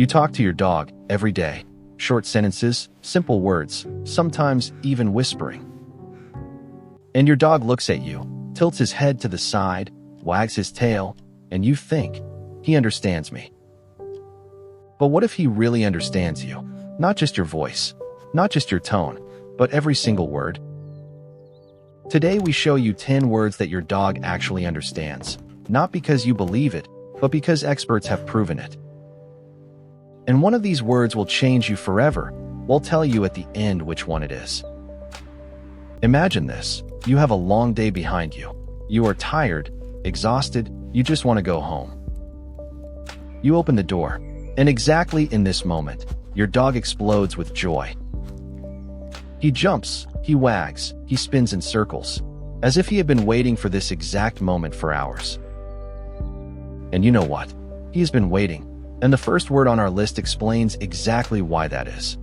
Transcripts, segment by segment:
You talk to your dog every day. Short sentences, simple words, sometimes even whispering. And your dog looks at you, tilts his head to the side, wags his tail, and you think, he understands me. But what if he really understands you? Not just your voice, not just your tone, but every single word. Today we show you 10 words that your dog actually understands, not because you believe it, but because experts have proven it. And one of these words will change you forever. We'll tell you at the end which one it is. Imagine this. You have a long day behind you. You are tired, exhausted, you just want to go home. You open the door, and exactly in this moment, your dog explodes with joy. He jumps, he wags, he spins in circles, as if he had been waiting for this exact moment for hours. And you know what? He has been waiting, and the first word on our list explains exactly why that is.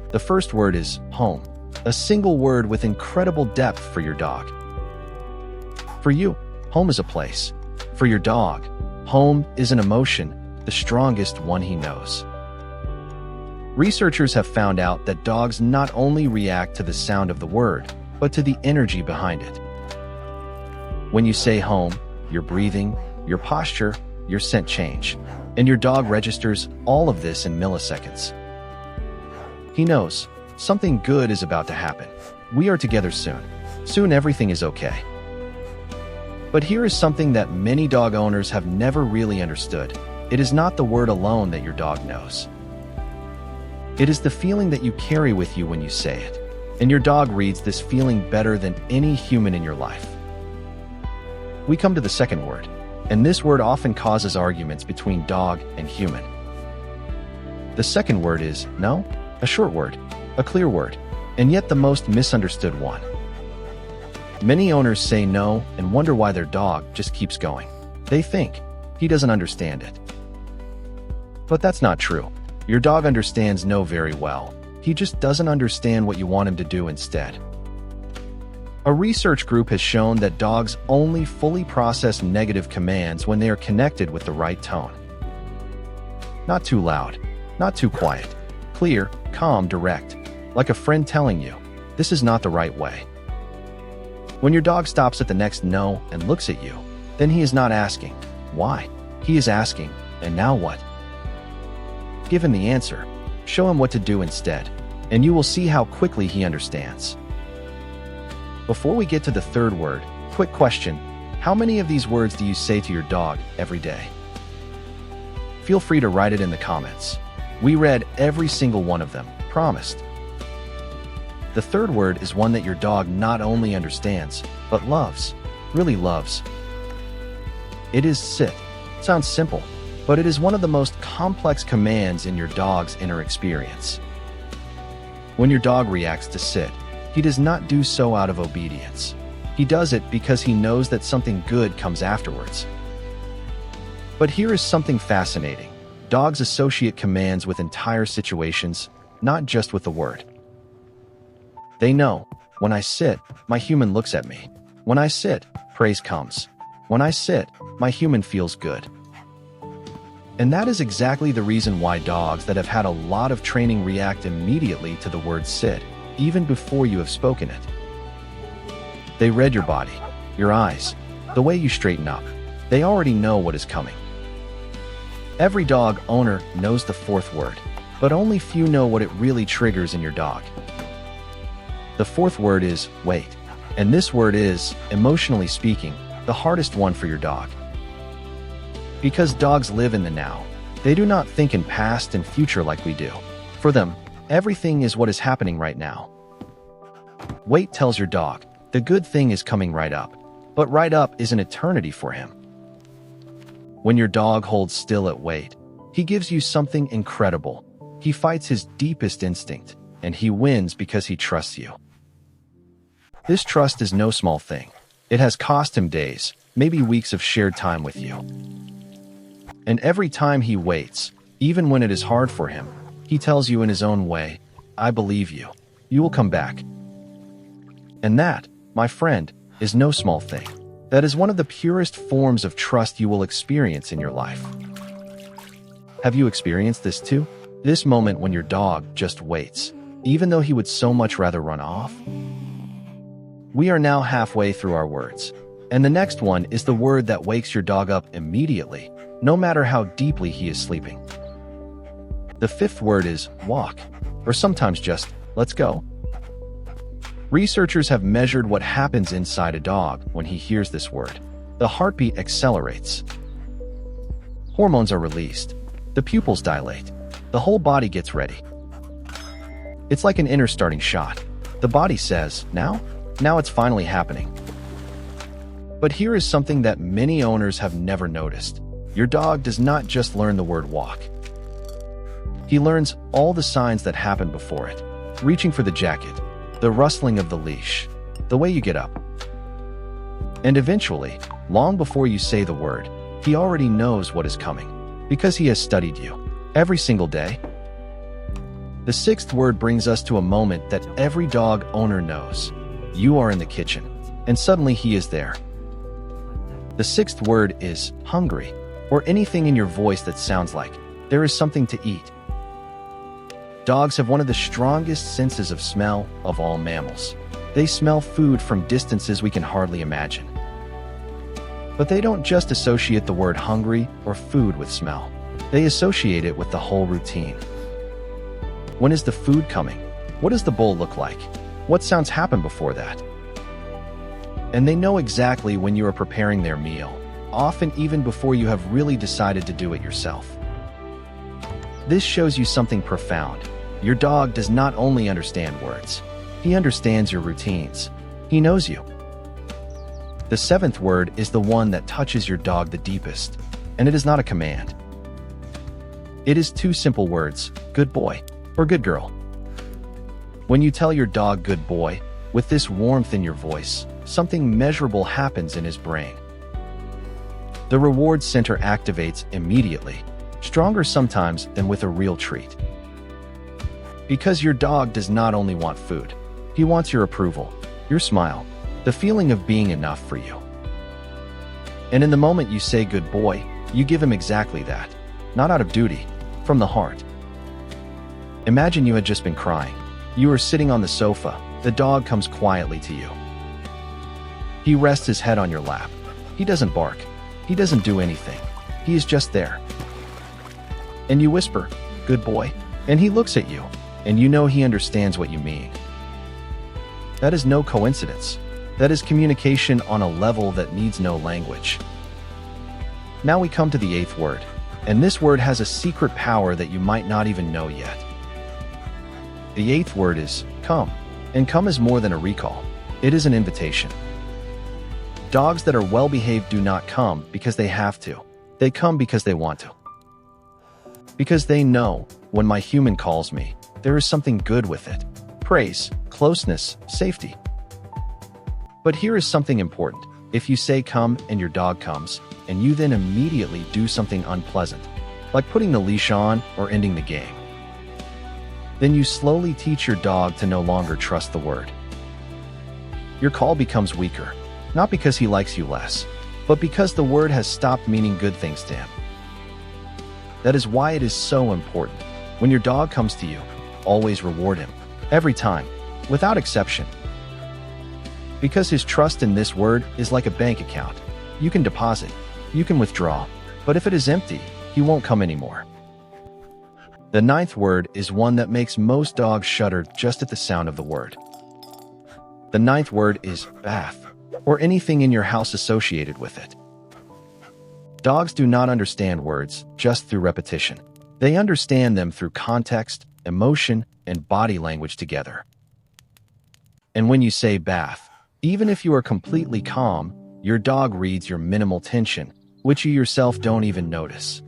The first word is home, a single word with incredible depth for your dog. For you, home is a place. For your dog, home is an emotion, the strongest one he knows. Researchers have found out that dogs not only react to the sound of the word, but to the energy behind it. When you say home, your breathing, your posture, your scent change, and your dog registers all of this in milliseconds. He knows something good is about to happen. We are together soon. Soon everything is okay. But here is something that many dog owners have never really understood. It is not the word alone that your dog knows. It is the feeling that you carry with you when you say it. And your dog reads this feeling better than any human in your life. We come to the second word, and this word often causes arguments between dog and human. The second word is no, a short word, a clear word, and yet the most misunderstood one. Many owners say no and wonder why their dog just keeps going. They think he doesn't understand it. But that's not true. Your dog understands no very well. He just doesn't understand what you want him to do instead. A research group has shown that dogs only fully process negative commands when they are connected with the right tone. Not too loud, not too quiet, clear, calm, direct, like a friend telling you, this is not the right way. When your dog stops at the next no and looks at you, then he is not asking, why? He is asking, and now what? Give him the answer. Show him what to do instead, and you will see how quickly he understands. Before we get to the third word, quick question. How many of these words do you say to your dog every day? Feel free to write it in the comments. We read every single one of them, promised. The third word is one that your dog not only understands, but loves, really loves. It is sit. Sounds simple, but it is one of the most complex commands in your dog's inner experience. When your dog reacts to sit, he does not do so out of obedience. He does it because he knows that something good comes afterwards. But here is something fascinating. Dogs associate commands with entire situations, not just with the word. They know, when I sit, my human looks at me. When I sit, praise comes. When I sit, my human feels good. And that is exactly the reason why dogs that have had a lot of training react immediately to the word sit, even before you have spoken it. They read your body, your eyes, the way you straighten up. They already know what is coming. Every dog owner knows the fourth word, but only few know what it really triggers in your dog. The fourth word is wait, and this word is, emotionally speaking, the hardest one for your dog. Because dogs live in the now, they do not think in past and future like we do. For them, everything is what is happening right now. Wait tells your dog, the good thing is coming right up, but right up is an eternity for him. When your dog holds still at wait, he gives you something incredible. He fights his deepest instinct, and he wins because he trusts you. This trust is no small thing. It has cost him days, maybe weeks of shared time with you. And every time he waits, even when it is hard for him, he tells you in his own way, I believe you. You will come back. And that, my friend, is no small thing. That is one of the purest forms of trust you will experience in your life. Have you experienced this too? This moment when your dog just waits, even though he would so much rather run off? We are now halfway through our words, and the next one is the word that wakes your dog up immediately, no matter how deeply he is sleeping. The fifth word is walk, or sometimes just let's go. Researchers have measured what happens inside a dog when he hears this word. The heartbeat accelerates. Hormones are released. The pupils dilate. The whole body gets ready. It's like an inner starting shot. The body says, now it's finally happening. But here is something that many owners have never noticed. Your dog does not just learn the word walk. He learns all the signs that happen before it. Reaching for the jacket, the rustling of the leash, the way you get up. And eventually, long before you say the word, he already knows what is coming, because he has studied you every single day. The sixth word brings us to a moment that every dog owner knows. You are in the kitchen, and suddenly he is there. The sixth word is hungry, or anything in your voice that sounds like there is something to eat. Dogs have one of the strongest senses of smell of all mammals. They smell food from distances we can hardly imagine. But they don't just associate the word hungry or food with smell. They associate it with the whole routine. When is the food coming? What does the bowl look like? What sounds happen before that? And they know exactly when you are preparing their meal, often even before you have really decided to do it yourself. This shows you something profound. Your dog does not only understand words, he understands your routines. He knows you. The seventh word is the one that touches your dog the deepest, and it is not a command. It is two simple words, good boy or good girl. When you tell your dog good boy, with this warmth in your voice, something measurable happens in his brain. The reward center activates immediately, stronger sometimes than with a real treat. Because your dog does not only want food, he wants your approval, your smile, the feeling of being enough for you. And in the moment you say good boy, you give him exactly that, not out of duty, from the heart. Imagine you had just been crying. You are sitting on the sofa, the dog comes quietly to you. He rests his head on your lap. He doesn't bark. He doesn't do anything. He is just there. And you whisper, good boy, and he looks at you, and you know he understands what you mean. That is no coincidence. That is communication on a level that needs no language. Now we come to the eighth word, and this word has a secret power that you might not even know yet. The eighth word is come, and come is more than a recall. It is an invitation. Dogs that are well-behaved do not come because they have to. They come because they want to. Because they know, when my human calls me, there is something good with it. Praise, closeness, safety. But here is something important. If you say come and your dog comes, and you then immediately do something unpleasant, like putting the leash on or ending the game, then you slowly teach your dog to no longer trust the word. Your call becomes weaker, not because he likes you less, but because the word has stopped meaning good things to him. That is why it is so important. When your dog comes to you, always reward him. Every time, without exception. Because his trust in this word is like a bank account. You can deposit, you can withdraw, but if it is empty, he won't come anymore. The ninth word is one that makes most dogs shudder just at the sound of the word. The ninth word is bath, or anything in your house associated with it. Dogs do not understand words just through repetition. They understand them through context, emotion, and body language together. And when you say bath, even if you are completely calm, your dog reads your minimal tension, which you yourself don't even notice.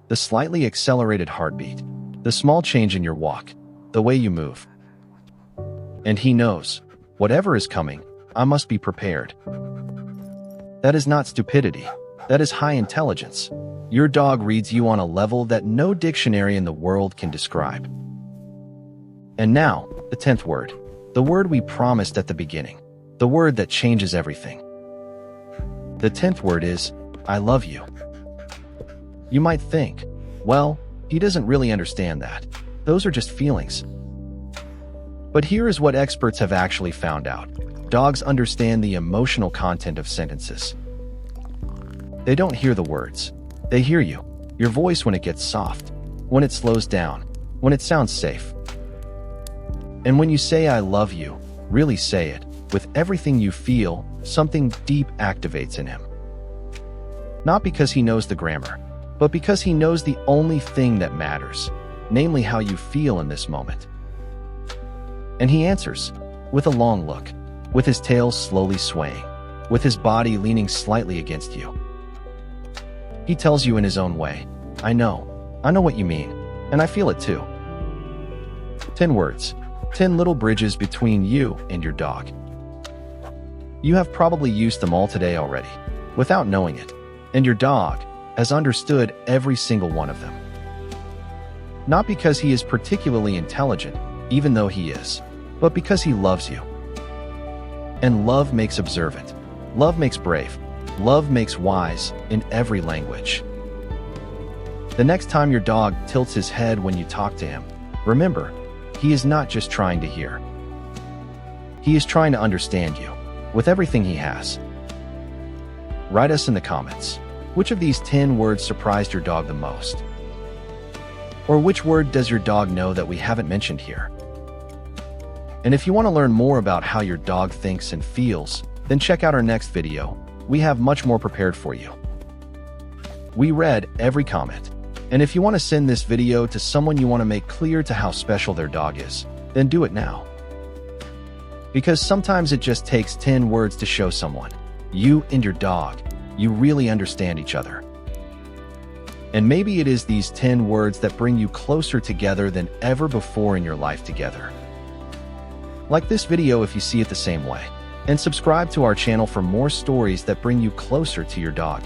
The slightly accelerated heartbeat, the small change in your walk, the way you move. And he knows, whatever is coming, I must be prepared. That is not stupidity. That is high intelligence. Your dog reads you on a level that no dictionary in the world can describe. And now, the 10th word. The word we promised at the beginning. The word that changes everything. The 10th word is, I love you. You might think, Well, he doesn't really understand that. Those are just feelings. But here is what experts have actually found out. Dogs understand the emotional content of sentences. They don't hear the words. They hear you. Your voice when it gets soft, when it slows down, when it sounds safe. And when you say "I love you," really say it, with everything you feel, something deep activates in him. Not because he knows the grammar, but because he knows the only thing that matters, namely how you feel in this moment. And he answers, with a long look, with his tail slowly swaying, with his body leaning slightly against you. He tells you in his own way, I know what you mean, and I feel it too." 10 words, 10 little bridges between you and your dog. You have probably used them all today already, without knowing it, and your dog has understood every single one of them. Not because he is particularly intelligent, even though he is, but because he loves you. And love makes observant. Love makes brave. Love makes wise in every language. The next time your dog tilts his head when you talk to him, remember, he is not just trying to hear. He is trying to understand you, with everything he has. Write us in the comments, which of these 10 words surprised your dog the most? Or which word does your dog know that we haven't mentioned here? And if you want to learn more about how your dog thinks and feels, then check out our next video. We have much more prepared for you. We read every comment. And if you want to send this video to someone you want to make clear to how special their dog is, then do it now. Because sometimes it just takes 10 words to show someone, you and your dog, you really understand each other. And maybe it is these 10 words that bring you closer together than ever before in your life together. Like this video if you see it the same way, and subscribe to our channel for more stories that bring you closer to your dog.